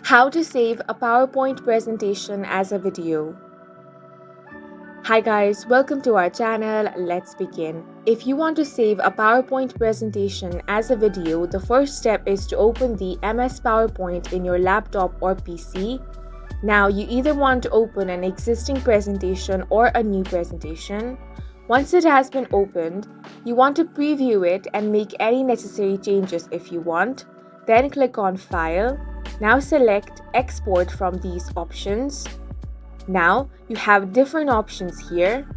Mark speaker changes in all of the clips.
Speaker 1: How to save a PowerPoint presentation as a video. Hi guys, welcome to our channel. Let's begin. If you want to save a PowerPoint presentation as a video, the first step is to open the MS PowerPoint in your laptop or PC. Now you either want to open an existing presentation or a new presentation. Once it has been opened, you want to preview it and make any necessary changes if you want. Then click on File. Now select Export from these options. Now you have different options here.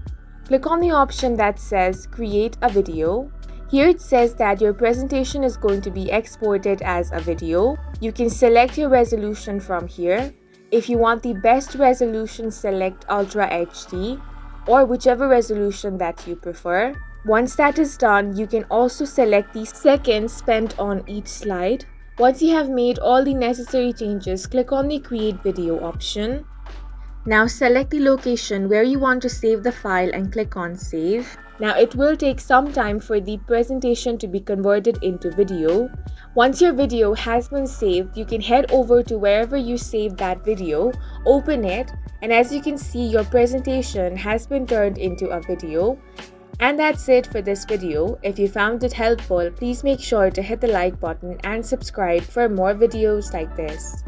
Speaker 1: Click on the option that says Create a Video. Here it says that your presentation is going to be exported as a video. You can select your resolution from here. If you want the best resolution, select Ultra HD or whichever resolution that you prefer. Once that is done, you can also select the seconds spent on each slide. Once you have made all the necessary changes, click on the Create Video option. Now select the location where you want to save the file and click on Save. Now it will take some time for the presentation to be converted into video. Once your video has been saved, you can head over to wherever you saved that video, open it, and as you can see, your presentation has been turned into a video. And that's it for this video. If you found it helpful, please make sure to hit the like button and subscribe for more videos like this.